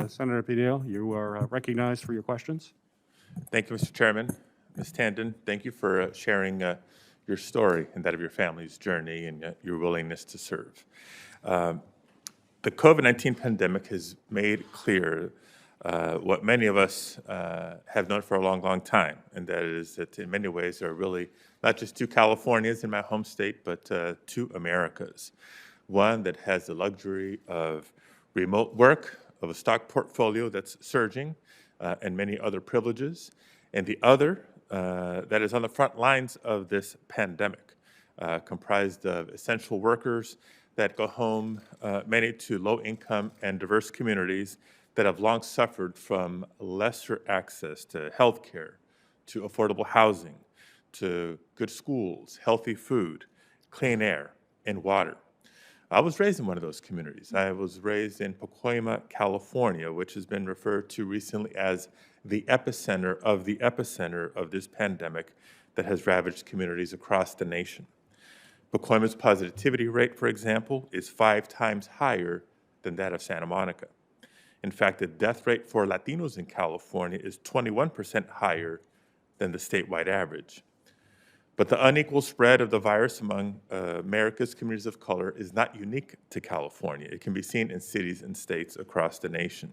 Senator Padilla, you are recognized for your questions. Thank you, Mr. Chairman. Ms. Tanden, thank you for sharing your story and that of your family's journey and your willingness to serve. The COVID-19 pandemic has made clear what many of us have known for a long, long time, and that is that in many ways there are really not just two Californias in my home state, but two Americas. One that has the luxury of remote work, of a stock portfolio that's surging, and many other privileges, and the other that is on the front lines of this pandemic, comprised of essential workers that go home, many to low-income and diverse communities that have long suffered from lesser access to health care, to affordable housing, to good schools, healthy food, clean air, and water. I was raised in one of those communities. I was raised in Pacoima, California, which has been referred to recently as the epicenter of this pandemic that has ravaged communities across the nation. Pacoima's positivity rate, for example, is 5 times higher than that of Santa Monica. In fact, the death rate for Latinos in California is 21% higher than the statewide average. But the unequal spread of the virus among America's communities of color is not unique to California. It can be seen in cities and states across the nation.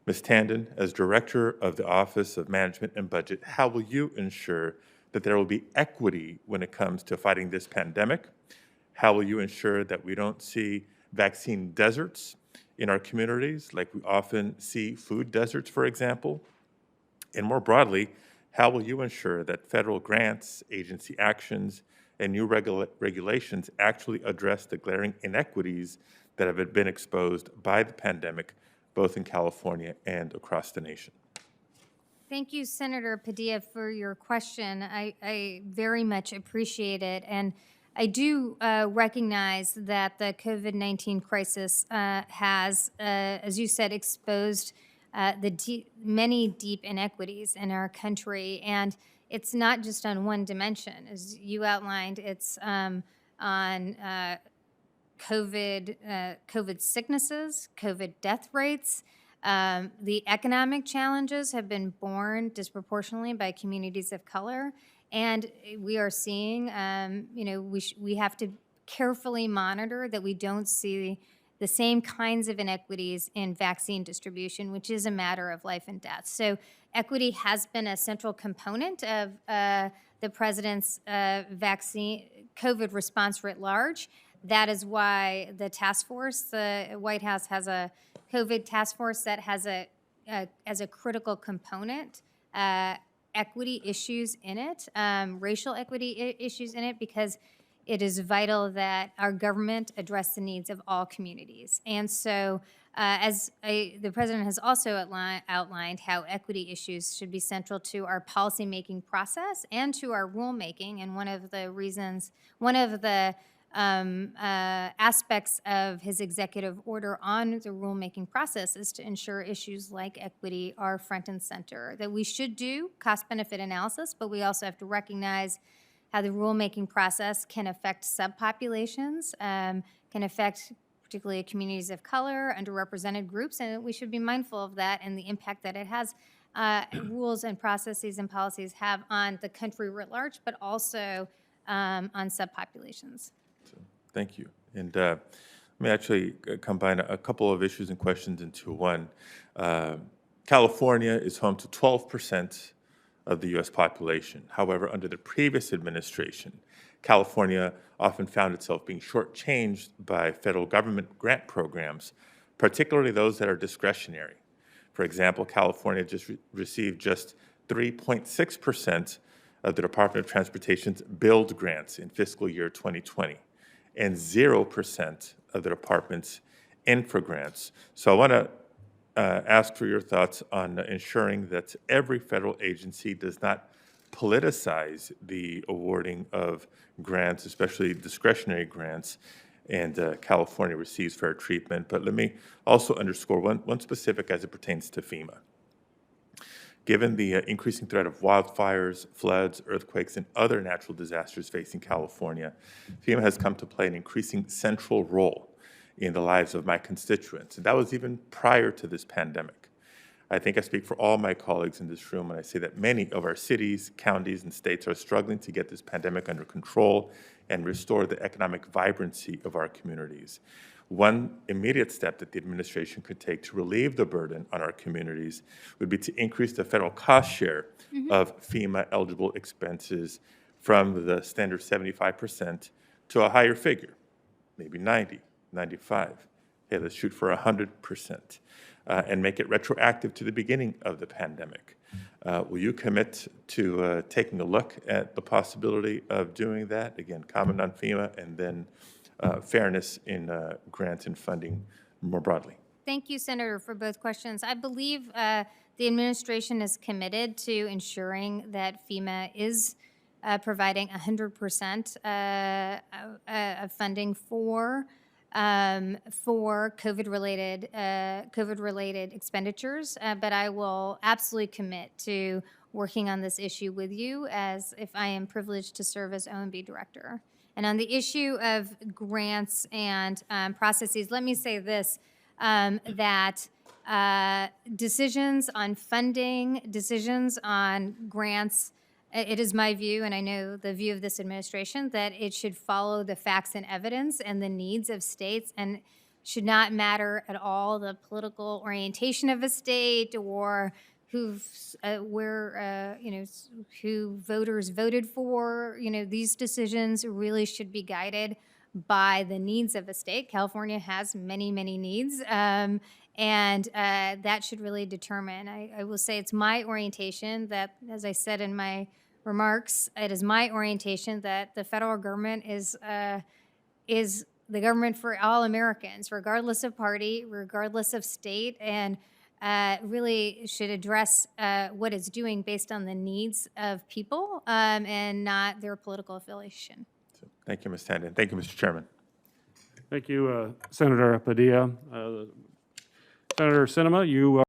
Ms. Tanden, as Director of the Office of Management and Budget, how will you ensure that there will be equity when it comes to fighting this pandemic? How will you ensure that we don't see vaccine deserts in our communities, like we often see food deserts, for example? And more broadly, how will you ensure that federal grants, agency actions, and new regulations actually address the glaring inequities that have been exposed by the pandemic, both in California and across the nation? Thank you, Senator Padilla, for your question. I very much appreciate it. And I do recognize that the COVID-19 crisis has, as you said, exposed many deep inequities in our country. And it's not just on one dimension. As you outlined, it's on COVID sicknesses, COVID death rates. The economic challenges have been borne disproportionately by communities of color. And we are seeing, we have to carefully monitor that we don't see the same kinds of inequities in vaccine distribution, which is a matter of life and death. So equity has been a central component of the president's vaccine COVID response writ large. That is why the task force, the White House has a COVID task force that has as a critical component equity issues in it, racial equity issues in it, because it is vital that our government address the needs of all communities. And so the president has also outlined how equity issues should be central to our policymaking process and to our rulemaking. And one of the aspects of his executive order on the rulemaking process is to ensure issues like equity are front and center, that we should do cost-benefit analysis, but we also have to recognize how the rulemaking process can affect subpopulations, can affect particularly communities of color, underrepresented groups, and we should be mindful of that and the impact that it has, rules and processes and policies have on the country writ large, but also on subpopulations. Thank you. And let me actually combine a couple of issues and questions into one. California is home to 12% of the U.S. population. However, under the previous administration, California often found itself being shortchanged by federal government grant programs, particularly those that are discretionary. For example, California just received just 3.6% of the Department of Transportation's build grants in fiscal year 2020. And 0% of the department's infra grants. So I want to ask for your thoughts on ensuring that every federal agency does not politicize the awarding of grants, especially discretionary grants, and California receives fair treatment. But let me also underscore one specific as it pertains to FEMA. Given the increasing threat of wildfires, floods, earthquakes, and other natural disasters facing California, FEMA has come to play an increasing central role in the lives of my constituents. And that was even prior to this pandemic. I think I speak for all my colleagues in this room when I say that many of our cities, counties, and states are struggling to get this pandemic under control and restore the economic vibrancy of our communities. One immediate step that the administration could take to relieve the burden on our communities would be to increase the federal cost share of FEMA-eligible expenses from the standard 75% to a higher figure, maybe 90, 95. Hey, let's shoot for 100%. And make it retroactive to the beginning of the pandemic. Will you commit to taking a look at the possibility of doing that? Again, comment on FEMA and then fairness in grants and funding more broadly. Thank you, Senator, for both questions. I believe the administration is committed to ensuring that FEMA is providing 100% of funding for COVID-related expenditures, but I will absolutely commit to working on this issue with you as if I am privileged to serve as OMB director. And on the issue of grants and processes, let me say this, that decisions on funding, decisions on grants, it is my view, and I know the view of this administration, that it should follow the facts and evidence and the needs of states, and should not matter at all the political orientation of a state or who voters voted for. These decisions really should be guided by the needs of a state. California has many, many needs, and that should really determine. I will say it's my orientation that, as I said in my remarks, it is my orientation that the federal government is the government for all Americans, regardless of party, regardless of state, and really should address what it's doing based on the needs of people and not their political affiliation. So, thank you, Ms. Tanden. Thank you, Mr. Chairman. Thank you, Senator Padilla. Senator Sinema, you